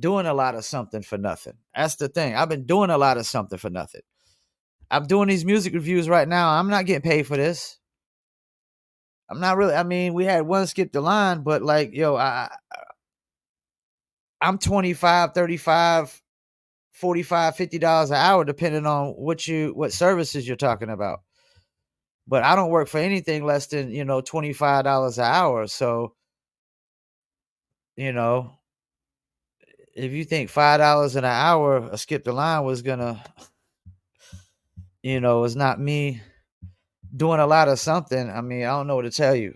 doing a lot of something for nothing. That's the thing. I've been doing a lot of something for nothing. I'm doing these music reviews right now. I'm not getting paid for this. I'm not really. I mean, we had one skip the line, but like, yo, I'm 25, 35, 45, $50 an hour, depending on what services you're talking about. But I don't work for anything less than, $25 an hour. So, you know, if you think $5 an hour a skip the line was gonna, it's not me doing a lot of something. I mean, I don't know what to tell you.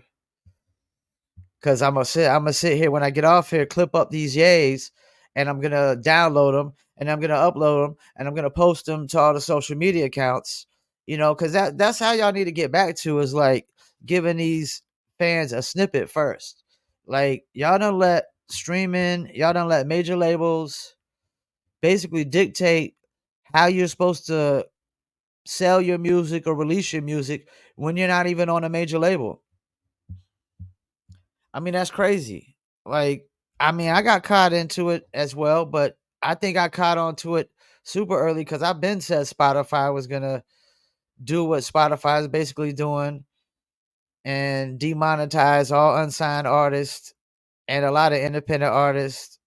Cause I'm gonna sit here when I get off here, clip up these yays, and I'm gonna download them, and I'm gonna upload them, and I'm gonna post them to all the social media accounts. Cause that's how y'all need to get back to, is like giving these fans a snippet first. Like, y'all don't let streaming, y'all don't let major labels basically dictate how you're supposed to sell your music or release your music when you're not even on a major label. I mean, that's crazy. Like, I mean, I got caught into it as well, but I think I caught onto it super early because I've been said Spotify was gonna do what Spotify is basically doing and demonetize all unsigned artists and a lot of independent artists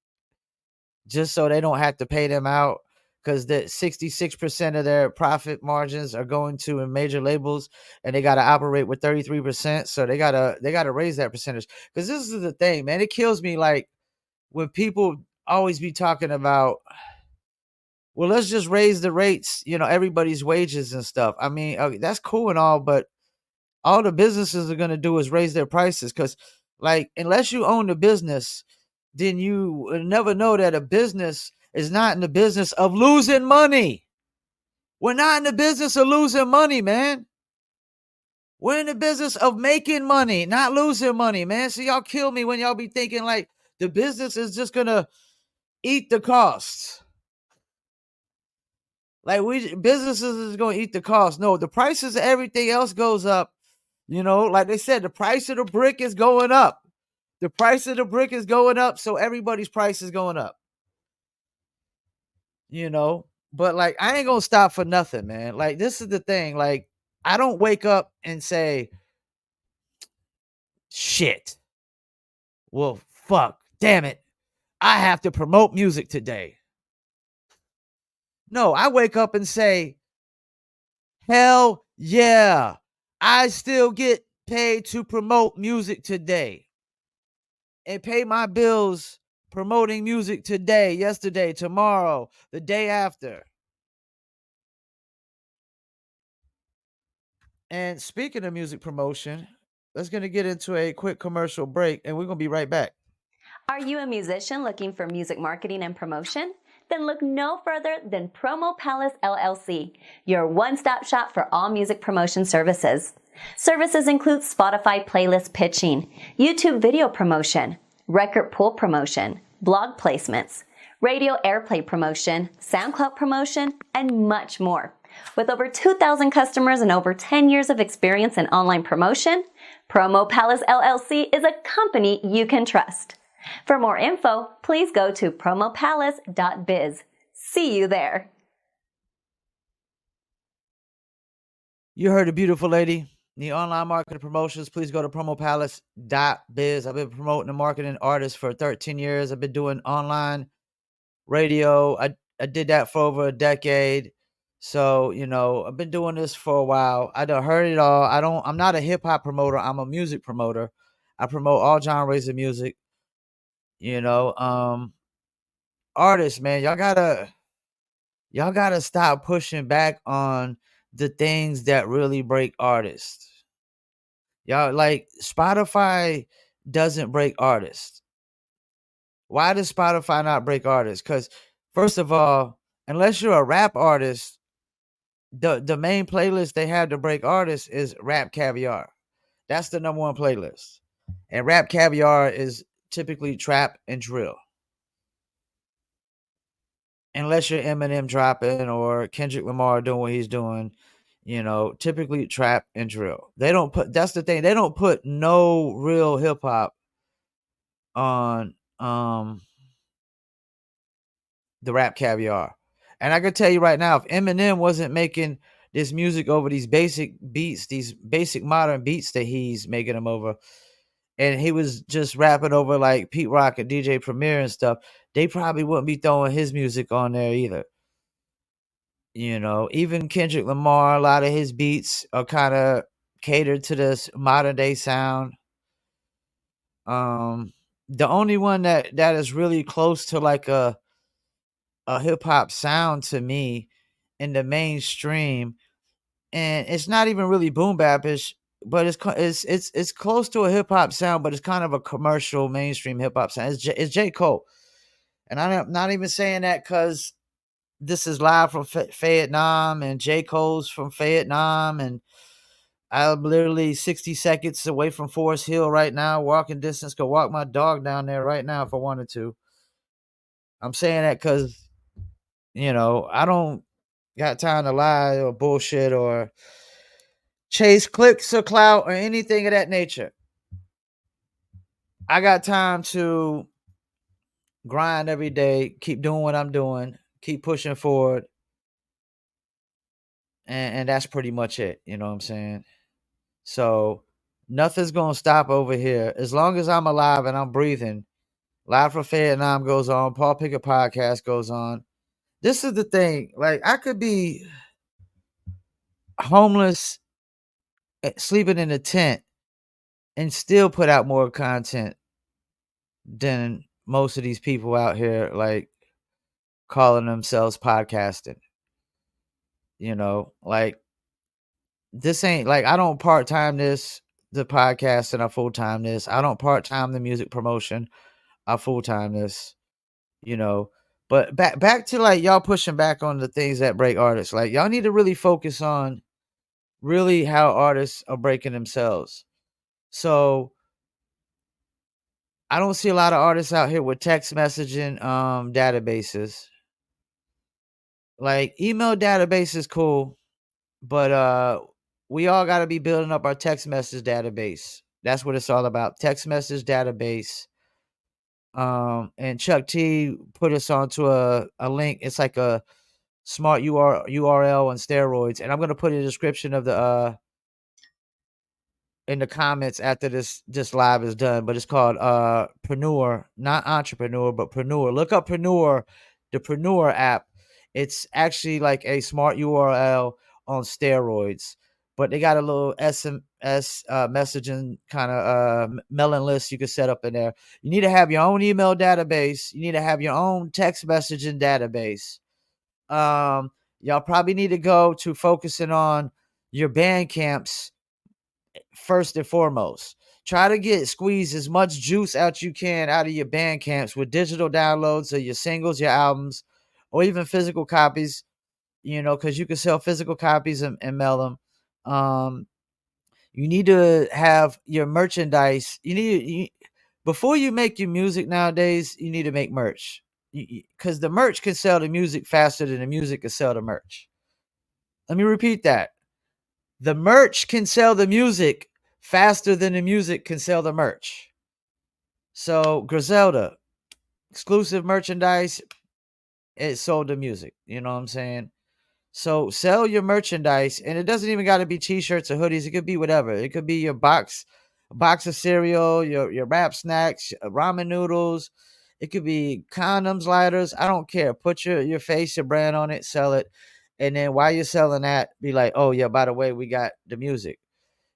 just so they don't have to pay them out, because the 66% of their profit margins are going to in major labels, and they got to operate with 33%. So they gotta raise that percentage. Because this is the thing, man. It kills me, like, when people always be talking about, well, let's just raise the rates, everybody's wages and stuff. I mean, that's cool and all, but all the businesses are going to do is raise their prices, because, like, unless you own the business, then you will never know that a business is not in the business of losing money. We're not in the business of losing money, man. We're in the business of making money, not losing money, man. So y'all kill me when y'all be thinking like the business is just going to eat the costs. Like, businesses is going to eat the cost. No, the prices of everything else goes up. Like they said, the price of the brick is going up. The price of the brick is going up, so everybody's price is going up. But like, I ain't gonna stop for nothing, man. Like, this is the thing. Like, I don't wake up and say, shit. Well, fuck, damn it. I have to promote music today. No, I wake up and say, hell yeah. I still get paid to promote music today and pay my bills promoting music today, yesterday, tomorrow, the day after. And speaking of music promotion, let's going to get into a quick commercial break, and we're going to be right back. Are you a musician looking for music marketing and promotion? Then look no further than Promo Palace LLC, your one-stop shop for all music promotion services. Services include Spotify playlist pitching, YouTube video promotion, record pool promotion, blog placements, radio airplay promotion, SoundCloud promotion, and much more. With over 2,000 customers and over 10 years of experience in online promotion, Promo Palace LLC is a company you can trust. For more info, please go to promopalace.biz. See you there. You heard a beautiful lady. Need online marketing promotions, please go to promopalace.biz. I've been promoting and marketing artists for 13 years. I've been doing online radio. I did that for over a decade. So, I've been doing this for a while. I done heard it all. I'm not a hip hop promoter. I'm a music promoter. I promote all genres of music. Artists, man, y'all gotta stop pushing back on the things that really break artists. Y'all, like, Spotify doesn't break artists. Why does Spotify not break artists? Because, first of all, unless you're a rap artist, the main playlist they have to break artists is Rap Caviar. That's the number one playlist. And Rap Caviar is typically trap and drill. Unless you're Eminem dropping or Kendrick Lamar doing what he's doing, typically trap and drill. That's the thing. They don't put no real hip hop on the rap caviar. And I can tell you right now, if Eminem wasn't making this music over these basic beats, these basic modern beats that he's making them over, and he was just rapping over like Pete Rock and DJ Premier and stuff, they probably wouldn't be throwing his music on there either. You know, even Kendrick Lamar, a lot of his beats are kind of catered to this modern day sound. Um, the only one that is really close to like a hip hop sound to me in the mainstream, and it's not even really boom bapish, but it's close to a hip hop sound, but it's kind of a commercial mainstream hip hop sound. It's J Cole, and I'm not even saying that because this is live from Fayettenam, and J Cole's from Fayettenam, and I'm literally 60 seconds away from Forest Hill right now, walking distance. Could walk my dog down there right now if I wanted to. I'm saying that because I don't got time to lie or bullshit or chase clicks or clout or anything of that nature. I got time to grind every day, keep doing what I'm doing, keep pushing forward, and that's pretty much it. You know what I'm saying? So nothing's gonna stop over here as long as I'm alive and I'm breathing. Live from Fayettenam goes on. Paul Pickett podcast goes on. This is the thing. Like I could be homeless, sleeping in a tent, and still put out more content than most of these people out here, like calling themselves podcasting. Like this ain't like I don't part time this the podcast and I full time this. I don't part time the music promotion. I full time this. You know, but back to like y'all pushing back on the things that break artists. Like y'all need to really focus on really how artists are breaking themselves. So I don't see a lot of artists out here with text messaging databases. Like email database is cool, but we all got to be building up our text message database. That's what it's all about. Text message database. And Chuck T put us onto a link. It's like a smart URL on steroids, and I'm gonna put in the description of the in the comments after this live is done. But it's called Preneur, not entrepreneur, but Preneur. Look up Preneur, the Preneur app. It's actually like a smart URL on steroids, but they got a little SMS messaging kind of mailing list you can set up in there. You need to have your own email database. You need to have your own text messaging database. Y'all probably need to go to focusing on your band camps first and foremost. Try to squeeze as much juice out you can out of your band camps with digital downloads of your singles, your albums, or even physical copies. Because you can sell physical copies and mail them. You need to have your merchandise. Before you make your music nowadays, you need to make merch, because the merch can sell the music faster than the music can sell the merch. Let me repeat that. The merch can sell the music faster than the music can sell the merch. So Griselda, exclusive merchandise, it sold the music. You know what I'm saying? So sell your merchandise, and it doesn't even got to be t-shirts or hoodies. It could be whatever. It could be your box of cereal, your wrap snacks, ramen noodles. It could be condoms, lighters. I don't care. Put your face, your brand on it, sell it. And then while you're selling that, be like, oh yeah, by the way, we got the music,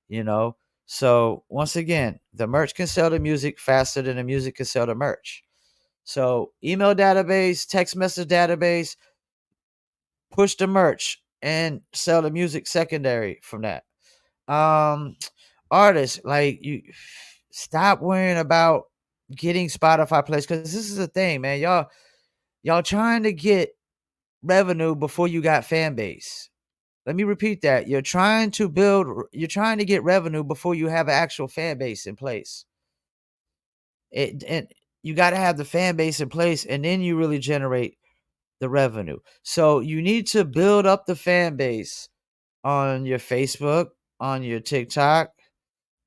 you know? So once again, the merch can sell the music faster than the music can sell the merch. So email database, text message database, push the merch and sell the music secondary from that. Um Artists, like, you stop worrying about getting Spotify plays, because this is the thing, man. Y'all trying to get revenue before you got fan base. Let me repeat that. You're trying to get revenue before you have an actual fan base in place. And you got to have the fan base in place, and then you really generate the revenue. So you need to build up the fan base on your Facebook, on your TikTok.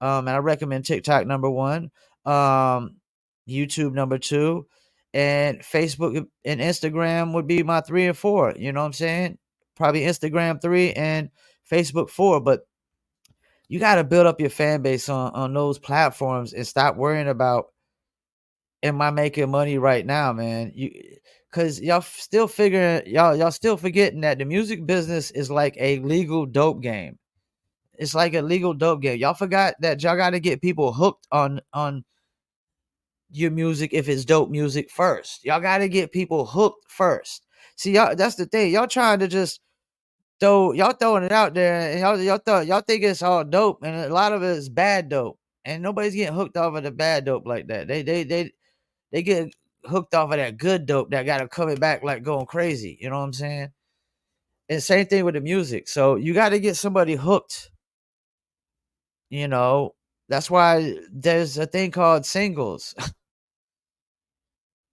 And I recommend TikTok number one, YouTube number two, and Facebook and Instagram would be my 3 and 4. You know what I'm saying? Probably Instagram 3 and Facebook 4. But you got to build up your fan base on those platforms and stop worrying about, am I making money right now, man? Cause y'all still figuring, y'all still forgetting that the music business is like a legal dope game. It's like a legal dope game. Y'all forgot that y'all got to get people hooked on your music if it's dope music first. Y'all got to get people hooked first. See, y'all, that's the thing. Y'all trying to just y'all throwing it out there, and y'all think it's all dope, and a lot of it is bad dope, and nobody's getting hooked off of the bad dope like that. They get hooked off of that good dope that got them coming back like going crazy. You know what I'm saying? And same thing with the music. So you got to get somebody hooked. You know, that's why there's a thing called singles.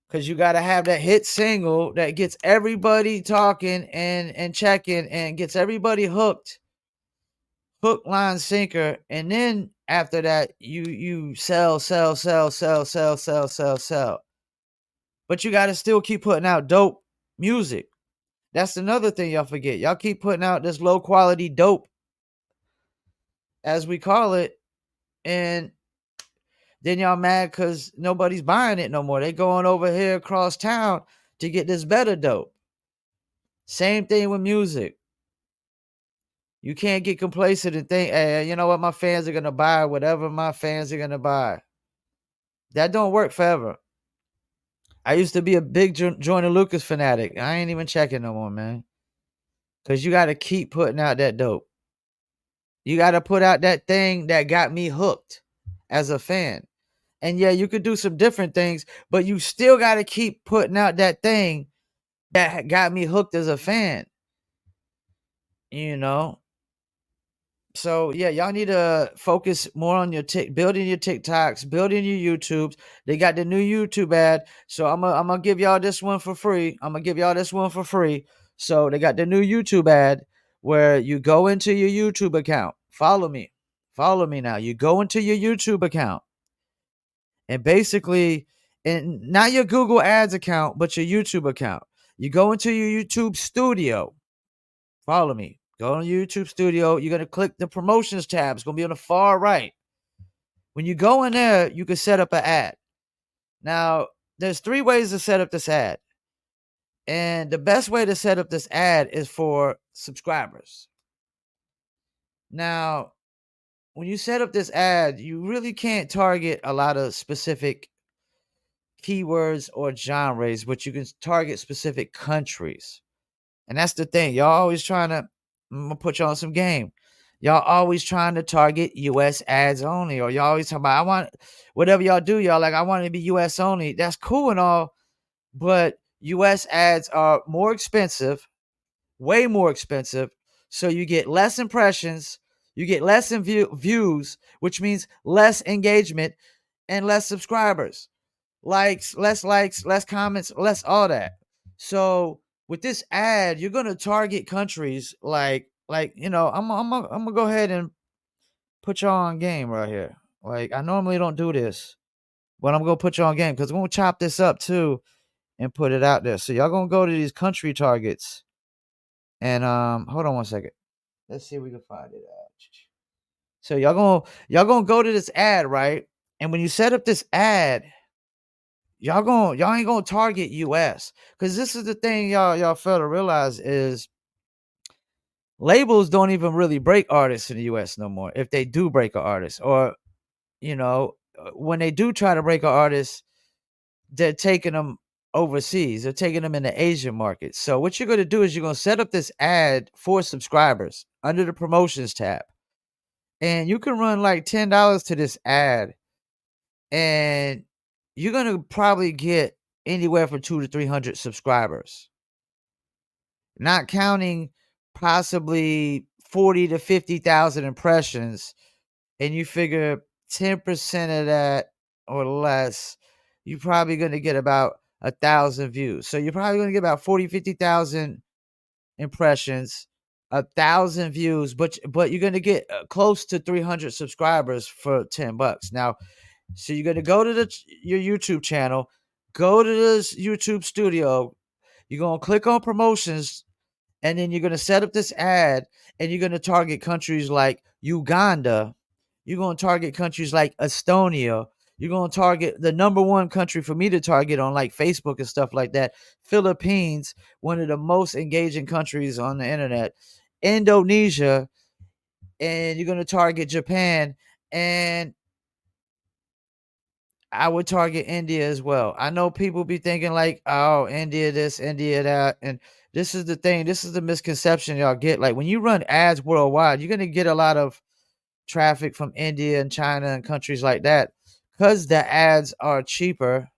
Because you got to have that hit single that gets everybody talking and checking and gets everybody hooked, hook, line, sinker. And then after that, you sell. But you got to still keep putting out dope music. That's another thing y'all forget. Y'all keep putting out this low quality dope, as we call it, and then y'all mad because nobody's buying it no more. They going over here across town to get this better dope. Same thing with music. You can't get complacent and think, hey, you know what, my fans are gonna buy whatever my fans are gonna buy. That don't work forever. I used to be a big Joyner Lucas fanatic. I ain't even checking no more, man. Cause you gotta keep putting out that dope. You gotta put out that thing that got me hooked as a fan. And yeah, you could do some different things, but you still gotta keep putting out that thing that got me hooked as a fan. You know? So yeah, y'all need to focus more on your building your TikToks, building your YouTubes. They got the new YouTube ad, so I'm gonna give y'all this one for free. So they got the new YouTube ad where you go into your YouTube account. Follow me now. You go into your YouTube account, and basically, and not your Google Ads account, but your YouTube account. You go into your YouTube studio. Follow me. Go on YouTube Studio. You're going to click the promotions tab. It's going to be on the far right. When you go in there, you can set up an ad. Now, there's 3 ways to set up this ad. And the best way to set up this ad is for subscribers. Now, when you set up this ad, you really can't target a lot of specific keywords or genres, but you can target specific countries. And that's the thing. Y'all always trying to, I'm gonna put you on some game. Y'all always trying to target US ads only, or y'all always talking about, I want, whatever y'all do, y'all like, I want it to be US only. That's cool and all, but US ads are more expensive, way more expensive. So you get less impressions, you get less views, which means less engagement and less subscribers, likes, less comments, less all that. So with this ad, you're gonna target countries like I'm gonna go ahead and put y'all on game right here. Like, I normally don't do this, but I'm gonna put you on game because I'm gonna chop this up too and put it out there. So y'all gonna go to these country targets and hold on one second. Let's see if we can find it out. So y'all gonna go to this ad, right? And when you set up this ad, y'all ain't gonna target US, because this is the thing y'all fail to realize is labels don't even really break artists in the US no more. If they do break an artist, or when they do try to break an artist, they're taking them overseas. They're taking them in the Asian market. So what you're gonna do is you're gonna set up this ad for subscribers under the promotions tab, and you can run like $10 to this ad, and you're gonna probably get anywhere from 200 to 300 subscribers, not counting possibly 40 to 50,000 impressions. And you figure 10% of that or less, you're probably going to get about 1,000 views. So you're probably going to get about 40, 50,000 impressions, 1,000 views, but you're going to get close to 300 subscribers for $10. Now, so you're going to go to your YouTube channel, Go to this YouTube studio. You're gonna click on promotions, and then you're gonna set up this ad, and you're gonna target countries like Uganda. You're gonna target countries like Estonia. You're gonna target the number one country for me to target on like Facebook and stuff like that. Philippines, one of the most engaging countries on the internet. Indonesia, and you're gonna target Japan, and I would target India as well. I know people be thinking like, oh, India this, India that. And this is the thing. This is the misconception y'all get. Like when you run ads worldwide, you're gonna get a lot of traffic from India and China and countries like that. Because the ads are cheaper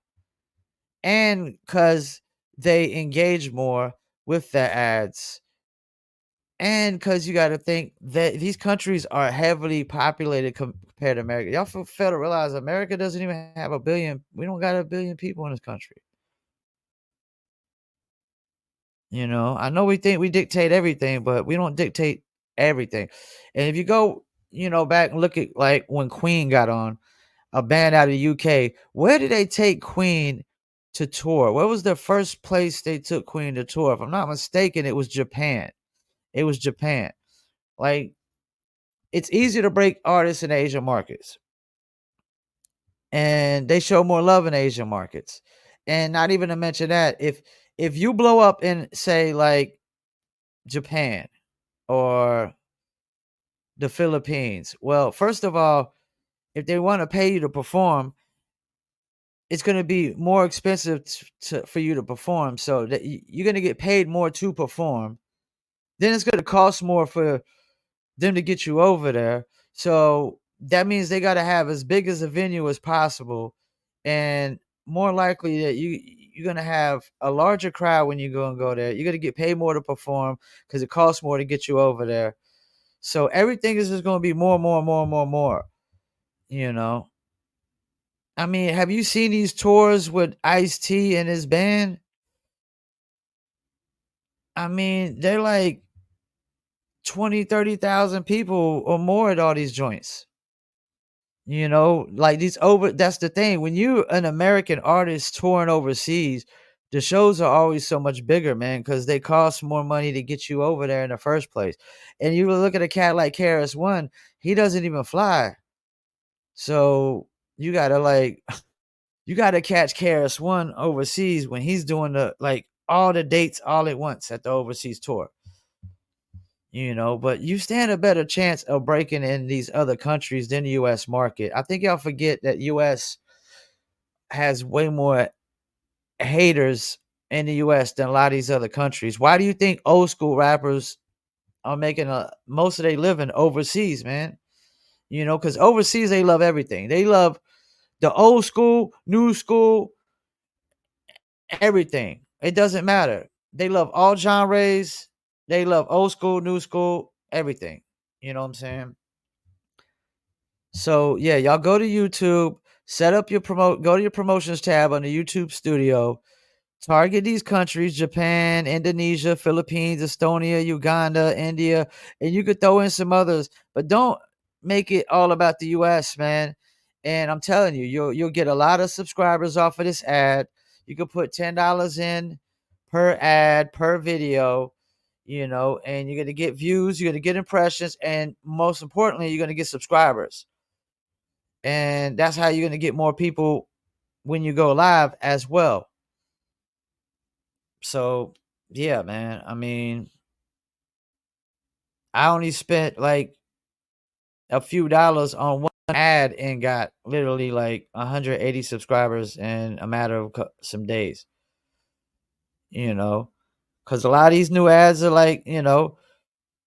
and because they engage more with the ads. And because you got to think that these countries are heavily populated compared to America. Y'all fail to realize America doesn't even have a billion. We don't got a billion people in this country. You know, I know we think we dictate everything, but we don't dictate everything. And if you go, back and look at like when Queen got on a band out of the UK, where did they take Queen to tour? Where was the first place they took Queen to tour? If I'm not mistaken, it was Japan. It was Japan. Like it's easier to break artists in Asian markets, and they show more love in Asian markets. And not even to mention that if you blow up in say like Japan or the Philippines, well, first of all, if they want to pay you to perform, it's going to be more expensive for you to perform. So that you're going to get paid more to perform. Then it's going to cost more for them to get you over there. So that means they got to have as big as a venue as possible, and more likely that you're gonna have a larger crowd when you go there. You're gonna get paid more to perform because it costs more to get you over there. So everything is just gonna be more, more, more, more, more. You know, I mean, have you seen these tours with Ice T and his band? I mean, they're like 20, 30,000 people or more at all these joints. Like that's the thing. When you an American artist touring overseas, the shows are always so much bigger, man, because they cost more money to get you over there in the first place. And you look at a cat like KRS-One, he doesn't even fly. So you gotta like you gotta catch KRS-One overseas when he's doing the like all the dates all at once at the overseas tour. But you stand a better chance of breaking in these other countries than the US market. I think y'all forget that US has way more haters in the US than a lot of these other countries. Why do you think old school rappers are making most of their living overseas, man? Because overseas they love everything. They love the old school, new school, everything. It doesn't matter. They love all genres. They love old school, new school, everything. You know what I'm saying? So yeah, y'all go to YouTube, go to your promotions tab on the YouTube studio, target these countries: Japan, Indonesia, Philippines, Estonia, Uganda, India, and you could throw in some others, but don't make it all about the US, man. And I'm telling you, you'll get a lot of subscribers off of this ad. You could put $10 in per ad, per video, and you're gonna get views, you're gonna get impressions, and most importantly, you're gonna get subscribers. And that's how you're going to get more people when you go live as well. So yeah, man, I mean, I only spent like a few dollars on one ad and got literally like 180 subscribers in a matter of some days. Because a lot of these new ads are like,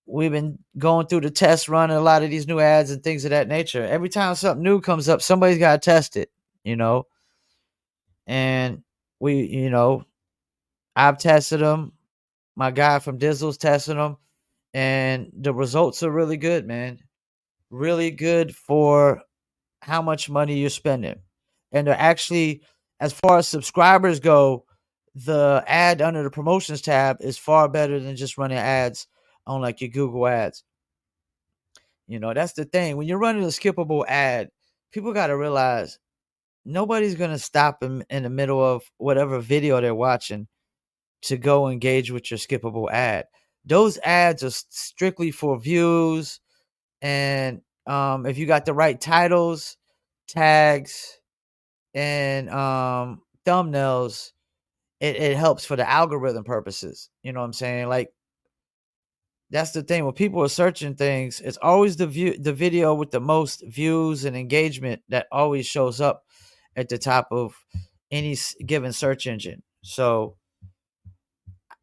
we've been going through the test run and a lot of these new ads and things of that nature. Every time something new comes up, somebody's got to test it, and we, I've tested them. My guy from Dizzle's testing them, and the results are really good, man. Really good for how much money you're spending. And they're actually, as far as subscribers go, the ad under the promotions tab is far better than just running ads on like your Google ads. That's the thing. When you're running a skippable ad, people got to realize nobody's gonna stop them in the middle of whatever video they're watching to go engage with your skippable ad. Those ads are strictly for views, and if you got the right titles, tags, and thumbnails, it helps for the algorithm purposes. You know what I'm saying? Like, that's the thing when people are searching things, it's always the video with the most views and engagement that always shows up at the top of any given search engine. So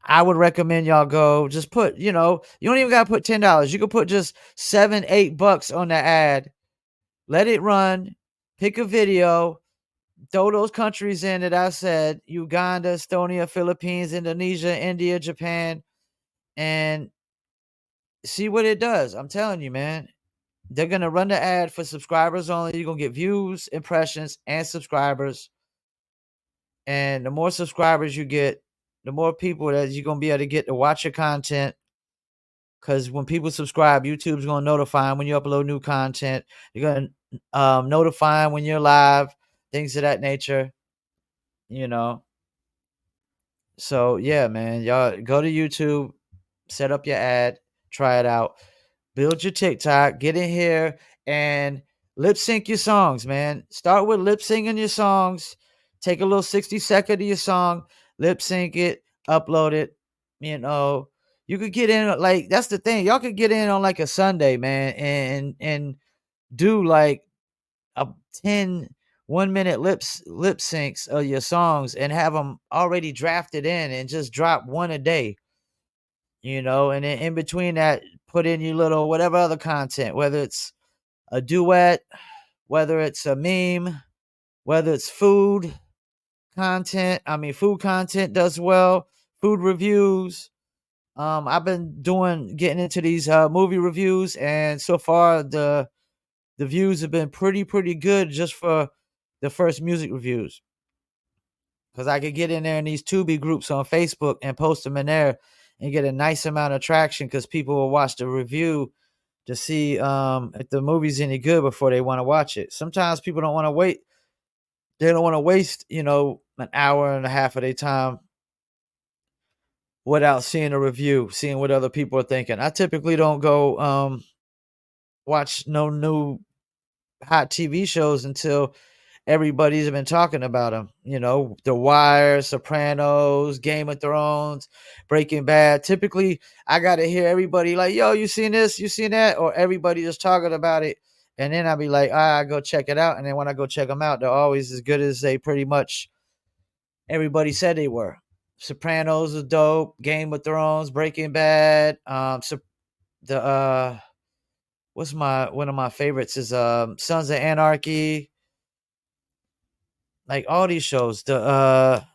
I would recommend y'all go just put, you don't even gotta put $10. You could put just $7, $8 on the ad, let it run, pick a video, throw those countries in that I said: Uganda, Estonia, Philippines, Indonesia, India, Japan, and see what it does. I'm telling you, man. They're gonna run the ad for subscribers only. You're gonna get views, impressions, and subscribers. And the more subscribers you get, the more people that you're gonna be able to get to watch your content. Because when people subscribe, YouTube's gonna notify them when you upload new content. You're gonna notify them when you're live, things of that nature. You know. So yeah, man, y'all go to YouTube, set up your ad, try it out, build your TikTok, get in here and lip sync your songs, man. Start with lip syncing your songs. Take a little 60-second of your song, lip sync it, upload it. You know, you could get in, like, that's the thing. Y'all could get in on like a Sunday, man, and do like a 10 1 minute lip syncs of your songs and have them already drafted in and just drop one a day, and then in between that, put in your little whatever other content, whether it's a duet, whether it's a meme, whether it's food content. I mean, food content does well, food reviews. I've been getting into these movie reviews, and so far the views have been pretty good just for the first music reviews. Because I could get in there in these Tubi groups on Facebook and post them in there and get a nice amount of traction because people will watch the review to see if the movie's any good before they want to watch it. Sometimes people don't want to wait. They don't want to waste, an hour and a half of their time without seeing a review, seeing what other people are thinking. I typically don't go watch no new hot TV shows until everybody's been talking about them. The Wire, Sopranos, Game of Thrones, Breaking Bad. Typically, I got to hear everybody like, yo, you seen this? You seen that? Or everybody just talking about it. And then I'll be like, I go check it out. And then when I go check them out, they're always as good as they pretty much everybody said they were. Sopranos is dope. Game of Thrones, Breaking Bad. The one of my favorites is Sons of Anarchy. Like all these shows. What's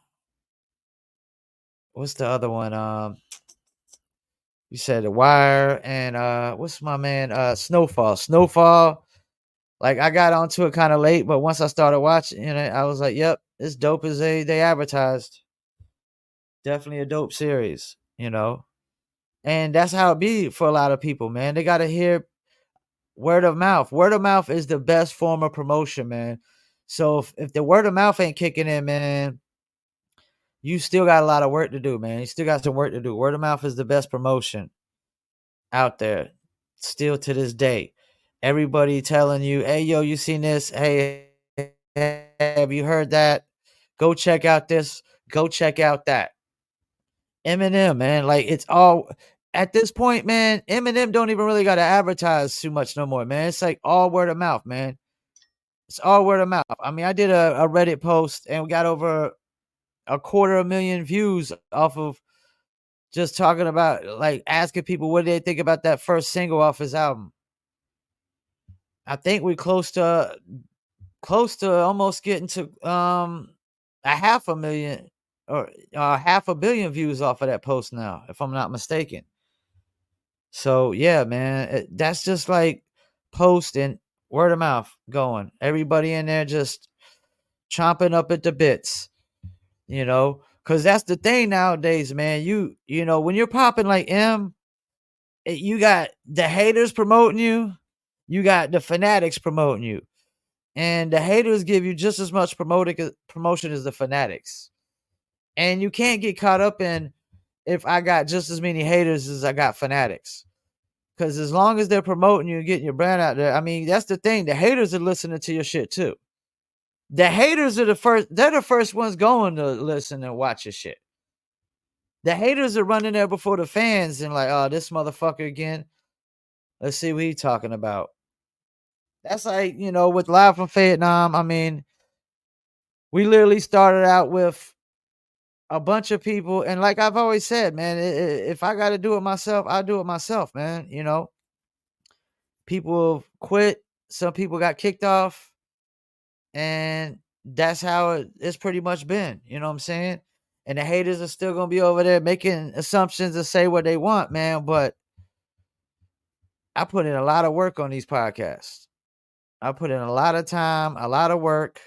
the other one? You said The Wire and what's my man? Snowfall. Snowfall. Like I got onto it kind of late, but once I started watching it, I was like, "Yep, it's dope as they advertised. Definitely a dope series." And that's how it be for a lot of people, man. They got to hear word of mouth. Word of mouth is the best form of promotion, man. So if the word of mouth ain't kicking in, man, you still got a lot of work to do, man. You still got some work to do. Word of mouth is the best promotion out there, still to this day. Everybody telling you, hey, yo, you seen this? Hey, have you heard that? Go check out this. Go check out that. Eminem, man. Like, it's all at this point, man. Eminem don't even really got to advertise too much no more, man. It's like all word of mouth, man. It's all word of mouth. I mean, I did a Reddit post and we got over 250,000 views off of just talking about, like, asking people what they think about that first single off his album. I think we're close to almost getting to a 500,000 or 500,000,000 views off of that post now, if I'm not mistaken. So yeah, man, that's just like posting word of mouth going. Everybody in there just chomping up at the bits, because that's the thing nowadays, man. When you're popping like you got the haters promoting you, you got the fanatics promoting you. And the haters give you just as much promotion as the fanatics. And you can't get caught up in if I got just as many haters as I got fanatics. Because as long as they're promoting you and getting your brand out there, I mean, that's the thing. The haters are listening to your shit too. The haters are they're the first ones going to listen and watch your shit. The haters are running there before the fans and like, oh, this motherfucker again. Let's see what he's talking about. That's like, with Live from Fayettenam, I mean, we literally started out with a bunch of people. And like I've always said, man, if I got to do it myself, I'll do it myself, man. People have quit. Some people got kicked off. And that's how it's pretty much been. You know what I'm saying? And the haters are still going to be over there making assumptions and say what they want, man. But I put in a lot of work on these podcasts. I put in a lot of time, a lot of work.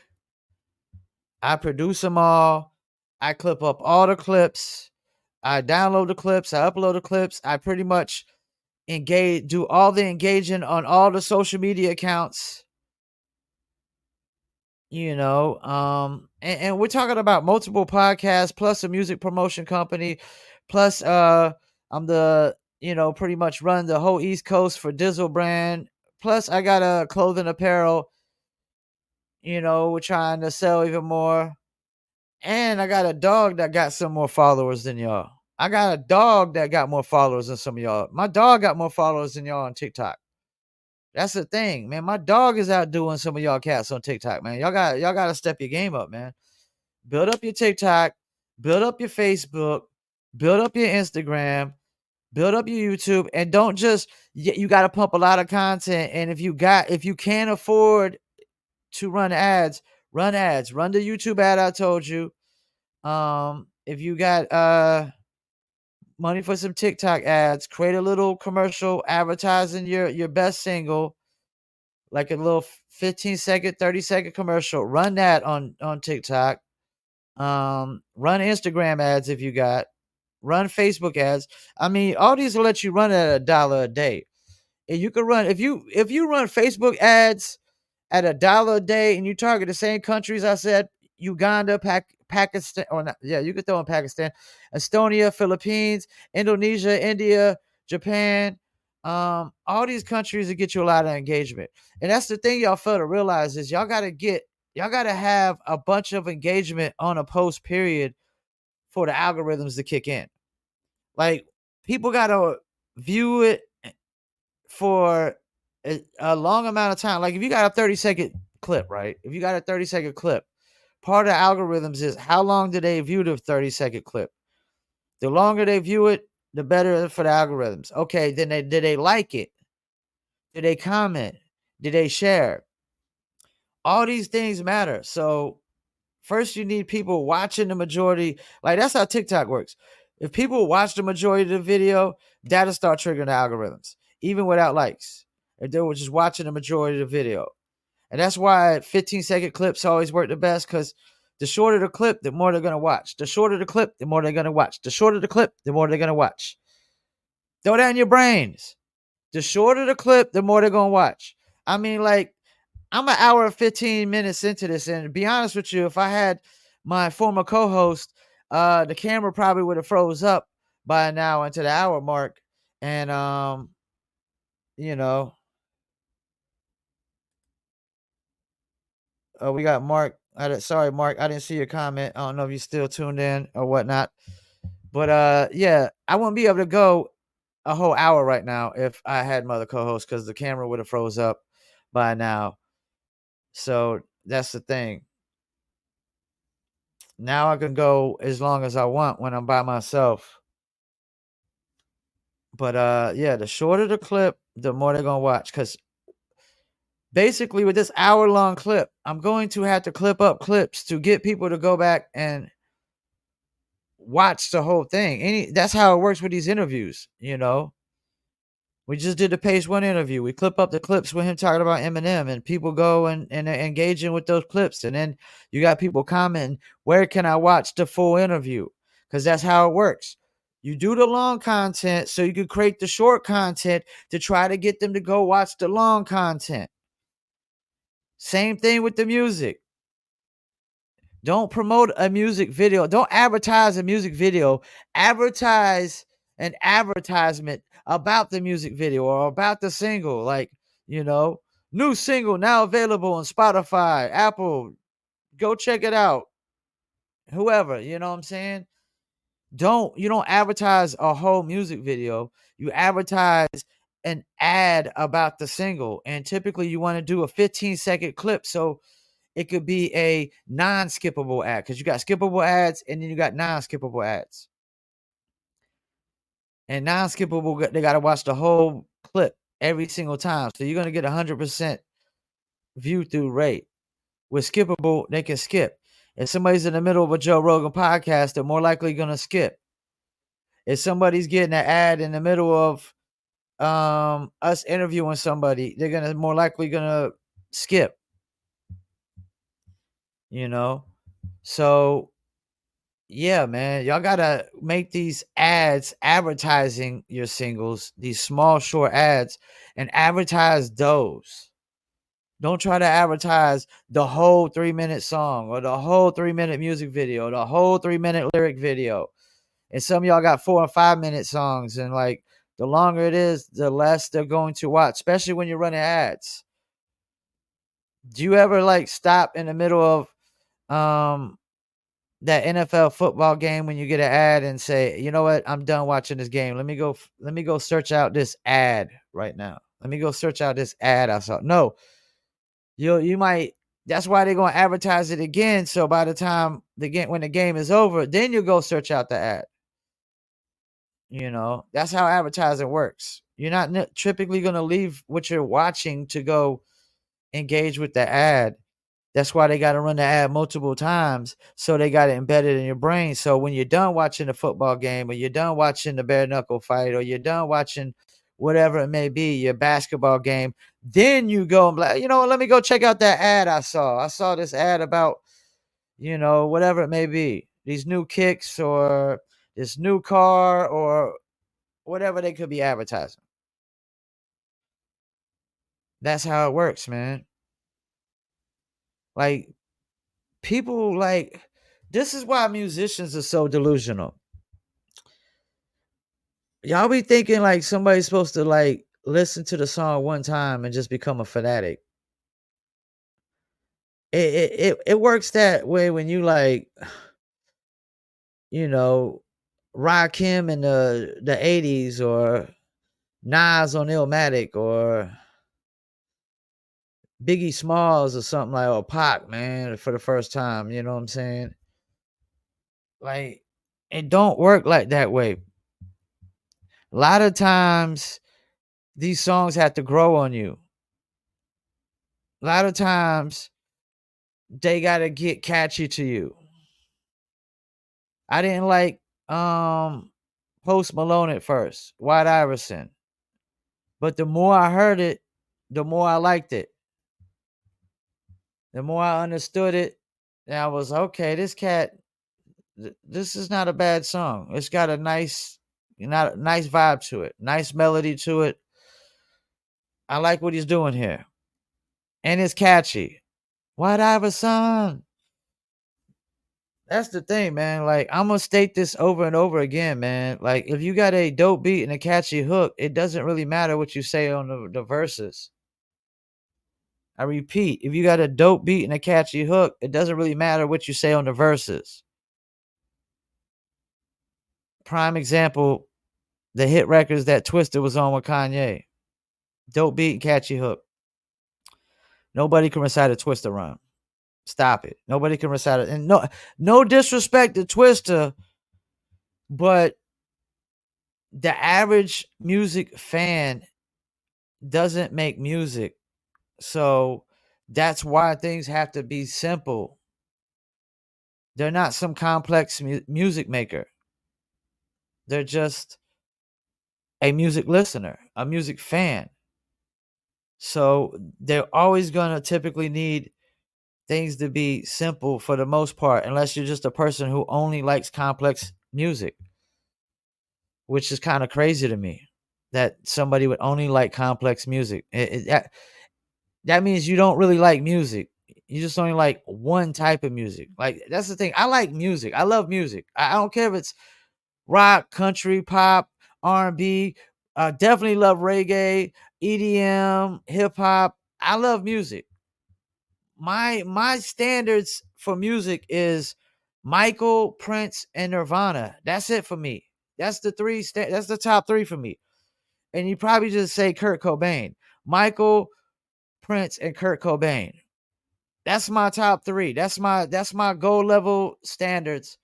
I produce them all. I clip up all the clips. I download the clips. I upload the clips. I pretty much do all the engaging on all the social media accounts. And we're talking about multiple podcasts plus a music promotion company, plus I'm pretty much run the whole East Coast for Dizzle brand. Plus I got a clothing apparel, we're trying to sell even more. And I got a dog that got some more followers than y'all. I got a dog that got more followers than some of y'all. My dog got more followers than y'all on TikTok. That's the thing, man. My dog is out doing some of y'all cats on TikTok, man. Y'all got to step your game up, man. Build up your TikTok, build up your Facebook, build up your Instagram, build up your YouTube, and don't just you got to pump a lot of content. And if you can't afford to run ads, run ads. Run the YouTube ad I told you. If you got money for some TikTok ads, create a little commercial advertising your best single, like a little 15-second, 30-second commercial. Run that on TikTok. Run Instagram ads if you got. Run Facebook ads. I mean, all these will let you run at $1 a day. And you can run if you run Facebook ads at $1 a day and you target the same countries I said, Uganda, Pakistan, or not, yeah, you could throw in Pakistan, Estonia, Philippines, Indonesia, India, Japan. All these countries will get you a lot of engagement. And that's the thing y'all fail to realize is y'all gotta have a bunch of engagement on a post period for the algorithms to kick in. Like people gotta view it for a long amount of time. Like if you got a 30-second clip, right? If you got a 30-second clip, part of the algorithms is how long did they view the 30-second clip? The longer they view it, the better for the algorithms. Okay, then did they like it? Did they comment? Did they share? All these things matter. So first you need people watching the majority. Like that's how TikTok works. If people watch the majority of the video, that'll start triggering the algorithms, even without likes. If they were just watching the majority of the video. And that's why 15-second clips always work the best, because the shorter the clip, the more they're going to watch. The shorter the clip, the more they're going to watch. The shorter the clip, the more they're going to watch. Throw that in your brains. The shorter the clip, the more they're going to watch. I mean, like, I'm an hour and 15 minutes into this, and to be honest with you, if I had my former co-host, the camera probably would have froze up by now into the hour mark. And, you know, we got Mark. Sorry, Mark, I didn't see your comment. I don't know if you still tuned in or whatnot. But yeah, I wouldn't be able to go a whole hour right now if I had my other co-host, because the camera would have froze up by now. So that's the thing. Now I can go as long as I want when I'm by myself. But yeah, the shorter the clip, the more they're gonna watch. Because basically with this hour-long clip, I'm going to have to clip up clips to get people to go back and watch the whole thing. That's how it works with these interviews, We just did the Page One interview. We clip up the clips with him talking about Eminem, and people go and engaging with those clips. And then you got people commenting, where can I watch the full interview? Because that's how it works. You do the long content so you can create the short content to try to get them to go watch the long content. Same thing with the music. Don't promote a music video. Don't advertise a music video. Advertise an advertisement about the music video or about the single. Like, you know, new single now available on Spotify, Apple. Go check it out. Whoever, you know what I'm saying? You don't advertise a whole music video. You advertise an ad about the single. And typically you want to do a 15-second clip. So it could be a non-skippable ad because you got skippable ads and then you got non-skippable ads. And non-skippable, they got to watch the whole clip every single time. So you're going to get 100% view through rate. With skippable, they can skip. If somebody's in the middle of a Joe Rogan podcast, they're more likely going to skip. If somebody's getting an ad in the middle of us interviewing somebody, they're gonna more likely gonna skip. You know, so yeah, man, y'all gotta make these ads advertising your singles, these small short ads, and advertise those. Don't try to advertise the whole 3-minute song or the whole 3-minute music video, the whole 3-minute lyric video. And some of y'all got 4 or 5-minute songs, and like the longer it is, the less they're going to watch, especially when you're running ads. Do you ever like stop in the middle of that NFL football game when you get an ad and say, "You know what? I'm done watching this game. Let me go search out this ad right now. Let me go search out this ad I saw." No, you might. That's why they're going to advertise it again. So by the time when the game is over, then you go search out the ad. You know, that's how advertising works. You're not typically going to leave what you're watching to go engage with the ad. That's why they got to run the ad multiple times. So they got it embedded in your brain. So when you're done watching the football game, or you're done watching the bare knuckle fight, or you're done watching whatever it may be, your basketball game, then you go and be like, you know what, let me go check out that ad I saw. I saw this ad about, you know, whatever it may be, these new kicks or this new car or whatever they could be advertising. That's how it works, man. Like, people like, this is why musicians are so delusional. Y'all be thinking like somebody's supposed to like listen to the song one time and just become a fanatic. It works that way when you like, you know, Rakim in the 80s, or Nas on Illmatic, or Biggie Smalls or something like, or Pac, man, for the first time. You know what I'm saying? Like, it don't work like that way. A lot of times these songs have to grow on you. A lot of times they gotta get catchy to you. I didn't like Post Malone at first, White Iverson. But the more I heard it, the more I liked it. The more I understood it, and I was okay, this cat, this is not a bad song. It's got a nice, not a nice vibe to it, nice melody to it. I like what he's doing here. And it's catchy. White Iverson. That's the thing, man. Like, I'm gonna state this over and over again, man. Like, if you got a dope beat and a catchy hook, it doesn't really matter what you say on the verses. I repeat, if you got a dope beat and a catchy hook, it doesn't really matter what you say on the verses. Prime example, the hit records that Twister was on with Kanye. Dope beat and catchy hook. Nobody can recite a Twister rhyme. Stop it. Nobody can recite it. And no disrespect to Twister, but the average music fan doesn't make music. So that's why things have to be simple. They're not some complex music maker. They're just a music listener, a music fan. So they're always going to typically need things to be simple for the most part, unless you're just a person who only likes complex music, which is kind of crazy to me that somebody would only like complex music. that means you don't really like music. You just only like one type of music. Like that's the thing. I like music. I love music. I don't care if it's rock, country, pop, R&B. I definitely love reggae, EDM, hip hop. I love music. My standards for music is Michael, Prince, and Nirvana. That's it for me. That's the three. That's the top three for me. And you probably just say Kurt Cobain, Michael, Prince, and Kurt Cobain. That's my top three. That's my gold level standards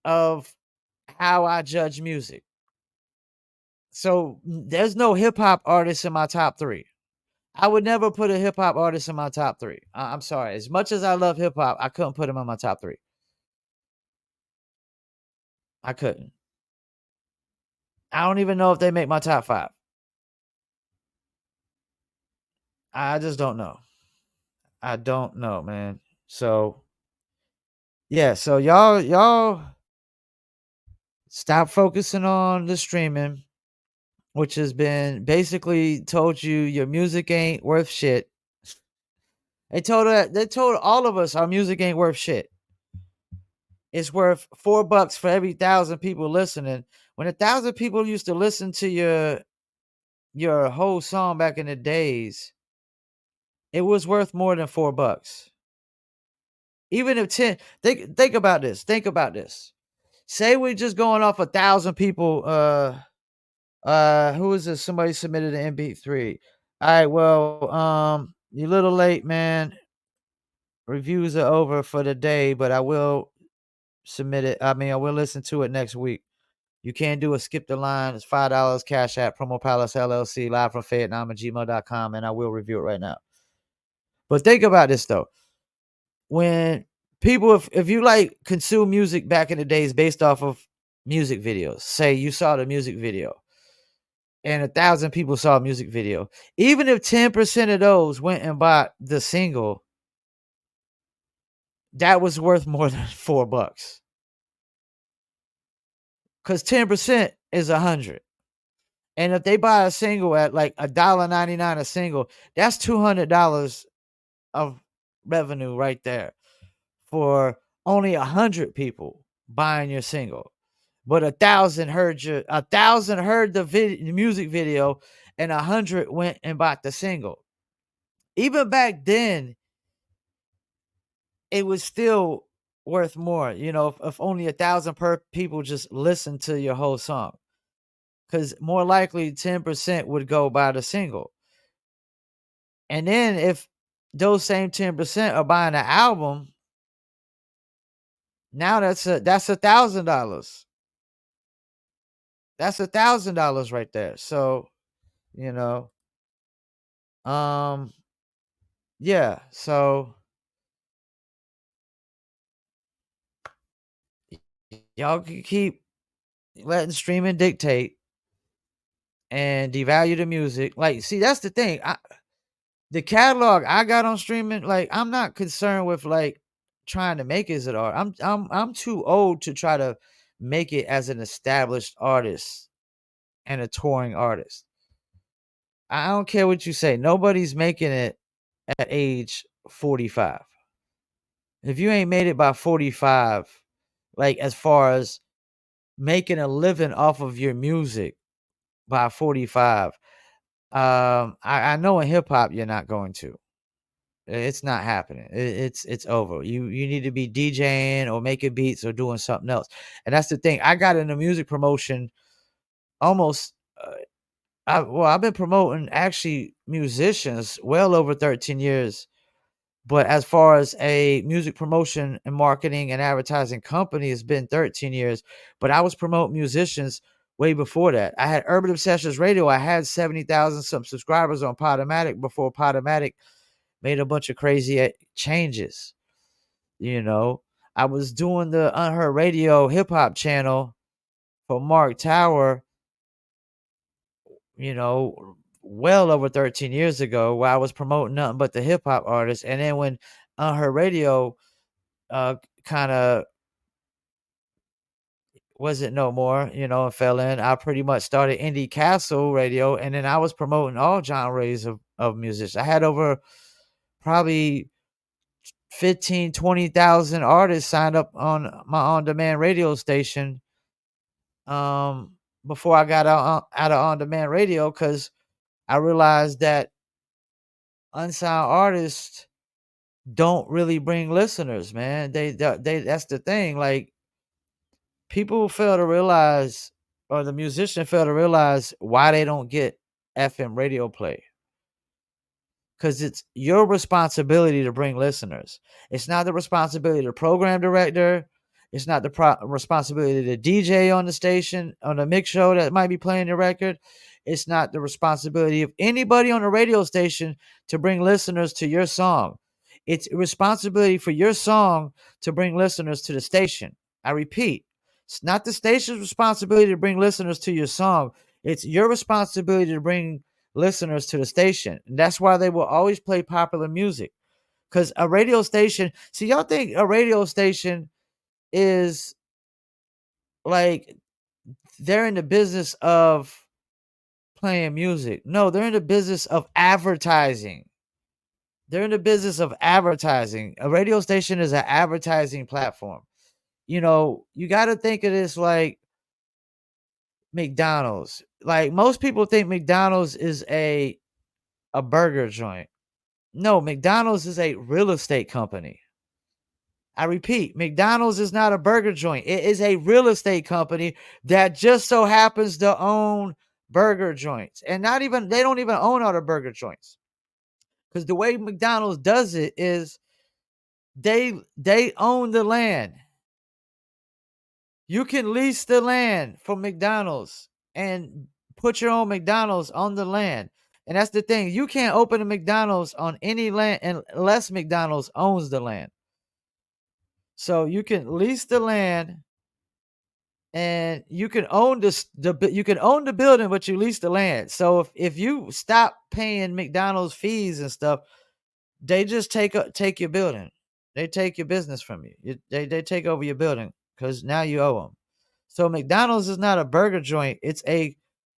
of how I judge music. So there's no hip hop artist in my top three. I would never put a hip hop artist in my top three. I'm sorry. As much as I love hip hop, I couldn't put him in my top three. I couldn't. I don't even know if they make my top five. I just don't know. I don't know, man. So yeah, so y'all stop focusing on the streaming, which has been basically told you your music ain't worth shit. They told all of us our music ain't worth shit. It's worth $4 for every 1,000 people listening. When 1,000 people used to listen to your whole song back in the days, it was worth more than $4. Even if 10, think about this. Think about this. Say we're just going off 1,000 people. Who is this? Somebody submitted an MP3. All right, well, you're a little late, man. Reviews are over for the day, but I will submit it. I mean, I will listen to it next week. You can do a skip the line. It's $5 cash app, promo palace LLC, live from Fayettenam at gmail.com, and I will review it right now. But think about this though. When people, if you like consume music back in the days based off of music videos, say you saw the music video and 1,000 people saw a music video, even if 10% of those went and bought the single, that was worth more than $4. Because 10% is 100. And if they buy a single at like $1.99 a single, that's $200 of revenue right there for only 100 people buying your single. But 1,000 heard the music video, and 100 went and bought the single. Even back then, it was still worth more. You know, if only 1,000 per people just listened to your whole song, because more likely 10% would go buy the single. And then if those same 10% are buying an album, now that's $1,000. That's $1,000 right there. So, you know, um, yeah. So y'all can keep letting streaming dictate and devalue the music. Like, see, that's the thing. The catalog I got on streaming, like, I'm not concerned with like trying to make it as an art. I'm too old to try to make it as an established artist and a touring artist. I don't care what you say. Nobody's making it at age 45. If you ain't made it by 45, like as far as making a living off of your music by 45, I know in hip hop you're not going to. It's not happening. It's over. You need to be DJing or making beats or doing something else. And that's the thing. I got into music promotion almost. I've been promoting actually musicians well over 13 years. But as far as a music promotion and marketing and advertising company, it's been 13 years. But I was promoting musicians way before that. I had Urban Obsessions Radio. I had 70,000 some subscribers on Podomatic before Podomatic made a bunch of crazy changes. You know, I was doing the Unheard Radio hip hop channel for Mark Tower, you know, well over 13 years ago, where I was promoting nothing but the hip hop artists. And then when Unheard Radio uh kind of wasn't no more, and fell in. I pretty much started Indie Castle Radio, and then I was promoting all genres of music. I had over probably 15, 20,000 artists signed up on my on-demand radio station um, before I got out of on-demand radio, because I realized that unsigned artists don't really bring listeners, man. They that's the thing. Like, people fail to realize, or the musician fail to realize, why they don't get FM radio play. Because it's your responsibility to bring listeners. It's not the responsibility of the program director. It's not the responsibility of the DJ on the station, on the mix show that might be playing the record. It's not the responsibility of anybody on the radio station to bring listeners to your song. It's a responsibility for your song to bring listeners to the station. I repeat, it's not the station's responsibility to bring listeners to your song. It's your responsibility to bring listeners to the station. And that's why they will always play popular music. Because a radio station, see, y'all think a radio station is like they're in the business of playing music. No, they're in the business of advertising. They're in the business of advertising. A radio station is an advertising platform. You got to think of this like McDonald's. Like, most people think McDonald's is a burger joint. No, McDonald's is a real estate company. I repeat, McDonald's is not a burger joint. It is a real estate company that just so happens to own burger joints. And they don't even own all the burger joints. Because the way McDonald's does it is they own the land. You can lease the land from McDonald's and put your own McDonald's on the land. And that's the thing. You can't open a McDonald's on any land unless McDonald's owns the land. So you can lease the land, and you can own you can own the building, but you lease the land. So if you stop paying McDonald's fees and stuff, they just take your building. They take your business from you. They take over your building because now you owe them. So McDonald's is not a burger joint. It's a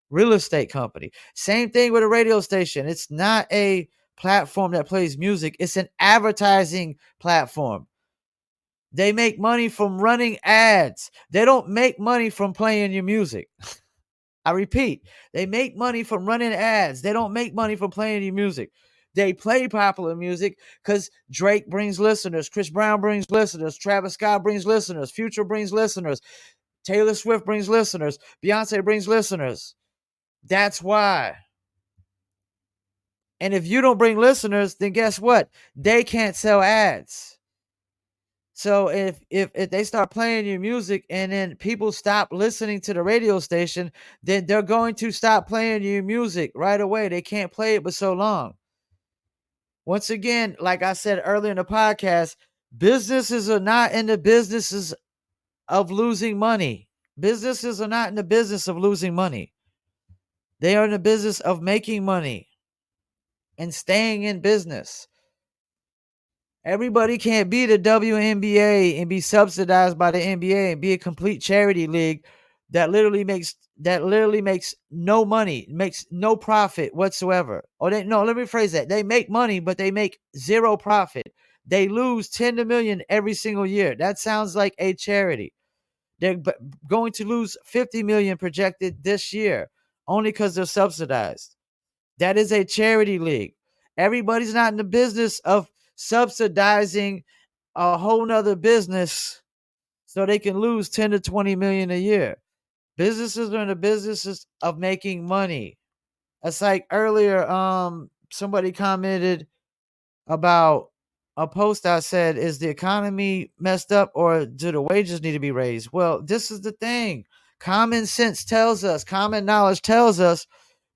real estate company. Same thing with a radio station. It's not a platform that plays music. It's an advertising platform. They make money from running ads. They don't make money from playing your music. I repeat, they make money from running ads. They don't make money from playing your music. They play popular music because Drake brings listeners, Chris Brown brings listeners, Travis Scott brings listeners, Future brings listeners, Taylor Swift brings listeners, Beyonce brings listeners. That's why. And if you don't bring listeners, then guess what? They can't sell ads. So if they start playing your music and then people stop listening to the radio station, then they're going to stop playing your music right away. They can't play it for so long. Once again, like I said earlier in the podcast, businesses are not in the businesses of losing money. Businesses are not in the business of losing money. They are in the business of making money and staying in business. Everybody can't be the WNBA and be subsidized by the NBA and be a complete charity league that literally makes no money, makes no profit whatsoever. Or let me phrase that. They make money, but they make zero profit. They lose 10 to million every single year. That sounds like a charity. They're going to lose 50 million projected this year only because they're subsidized. That is a charity league. Everybody's not in the business of subsidizing a whole nother business so they can lose 10 to 20 million a year. Businesses are in the businesses of making money. It's like earlier, somebody commented about a post I said, is the economy messed up or do the wages need to be raised? Well, this is the thing. Common sense tells us, common knowledge tells us,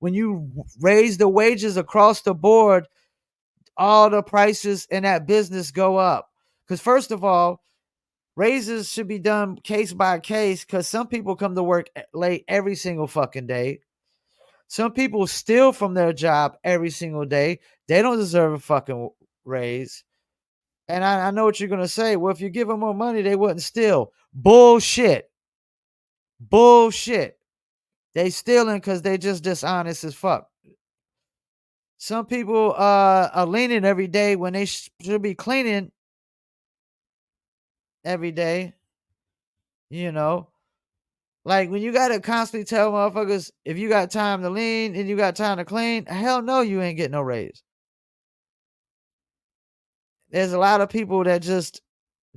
when you raise the wages across the board, all the prices in that business go up. Because first of all, raises should be done case by case, because some people come to work late every single fucking day. Some people steal from their job every single day. They don't deserve a fucking raise. And I know what you're going to say. Well, if you give them more money, they wouldn't steal. Bullshit. Bullshit. They stealing because they just dishonest as fuck. Some people are leaning every day when they should be cleaning every day. You know, like when you gotta constantly tell motherfuckers if you got time to lean and you got time to clean, hell no, you ain't getting no raise. There's a lot of people that just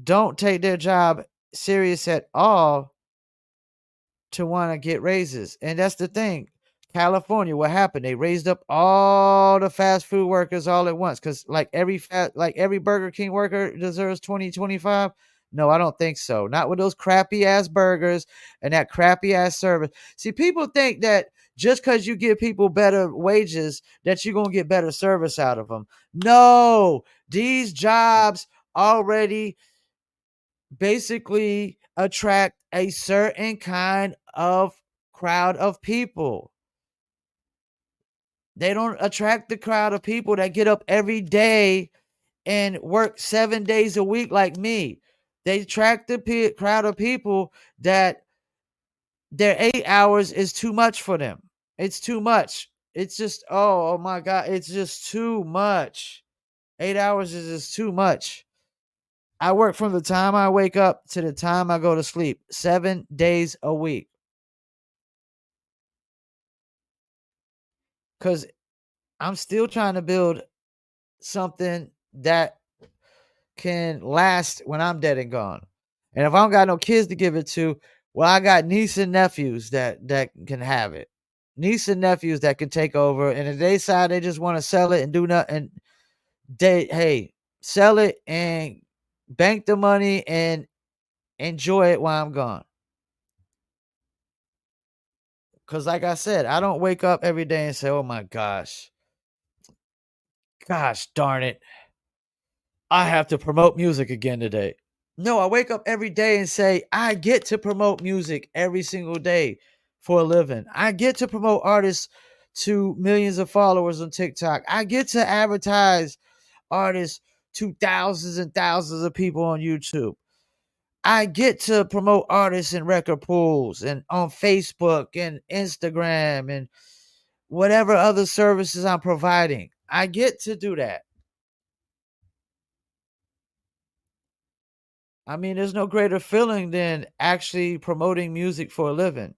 don't take their job serious at all to want to get raises. And that's the thing. California, what happened? They raised up all the fast food workers all at once because like every Burger King worker deserves 2025. No, I don't think so. Not with those crappy ass burgers and that crappy ass service. See, people think that just because you give people better wages, that you're gonna get better service out of them. No, these jobs already basically attract a certain kind of crowd of people. They don't attract the crowd of people that get up every day and work 7 days a week like me. They attract the crowd of people that their 8 hours is too much for them. It's too much. It's just, oh my God, it's just too much. 8 hours is just too much. I work from the time I wake up to the time I go to sleep, 7 days a week. Because I'm still trying to build something that can last when I'm dead and gone. And if I don't got no kids to give it to, well, I got niece and nephews that can have it. Niece and nephews that can take over. And if they decide they just want to sell it and do nothing, they sell it and bank the money and enjoy it while I'm gone. Cause like I said, I don't wake up every day and say, "Oh my gosh darn it, I have to promote music again today." No, I wake up every day and say, I get to promote music every single day for a living. I get to promote artists to millions of followers on TikTok. I get to advertise artists to thousands and thousands of people on YouTube. I get to promote artists in record pools and on Facebook and Instagram and whatever other services I'm providing. I get to do that. I mean, there's no greater feeling than actually promoting music for a living,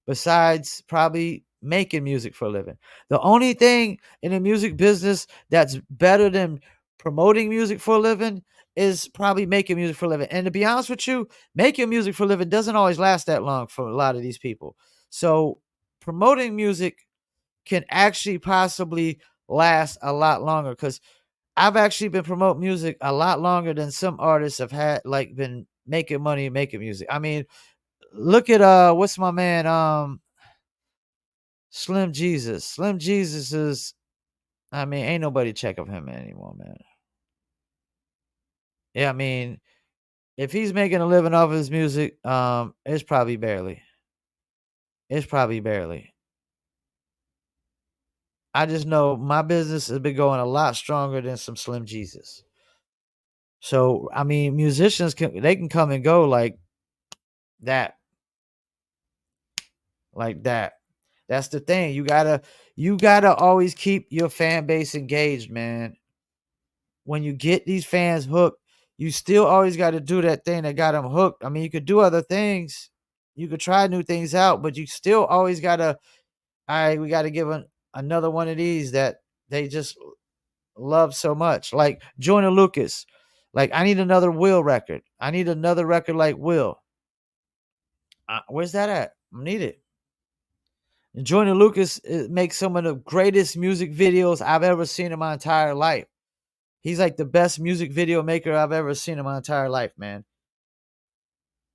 besides probably making music for a living. The only thing in the music business that's better than promoting music for a living is probably making music for a living. And to be honest with you, making music for a living doesn't always last that long for a lot of these people. So promoting music can actually possibly last a lot longer because I've actually been promoting music a lot longer than some artists have had like been making money making music. I mean, look at what's my man Slim Jesus. Slim Jesus is, I mean, ain't nobody check of him anymore, man. Yeah, I mean, if he's making a living off of his music, it's probably barely. It's probably barely. I just know my business has been going a lot stronger than some Slim Jesus. So I mean, musicians can come and go that, like that. That's the thing. You gotta always keep your fan base engaged, man. When you get these fans hooked, you still always got to do that thing that got them hooked. I mean, you could do other things, you could try new things out, but you still always gotta. All right, we got to give another one of these that they just love so much, like Joyner Lucas. Like, I need another Will record. I need another record like Will. Where's that at? I need it. And Joyner Lucas makes some of the greatest music videos I've ever seen in my entire life. He's like the best music video maker I've ever seen in my entire life, man.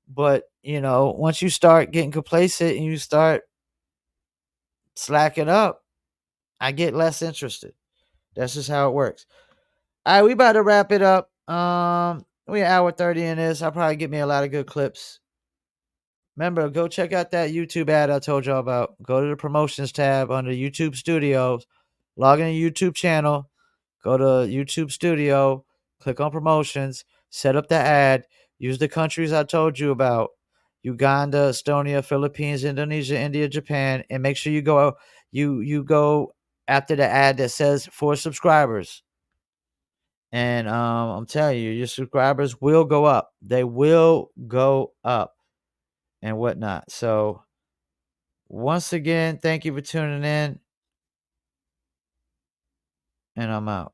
But, once you start getting complacent and you start slacking up, I get less interested. That's just how it works. All right, we about to wrap it up. We an hour 30 in this. I'll probably get me a lot of good clips. Remember, go check out that YouTube ad I told y'all about. Go to the promotions tab under YouTube Studios. Log in to YouTube channel. Go to YouTube Studio. Click on promotions. Set up the ad. Use the countries I told you about. Uganda, Estonia, Philippines, Indonesia, India, Japan, and make sure you go after the ad that says for subscribers. And I'm telling you, your subscribers will go up. They will go up and whatnot. So once again, thank you for tuning in, and I'm out.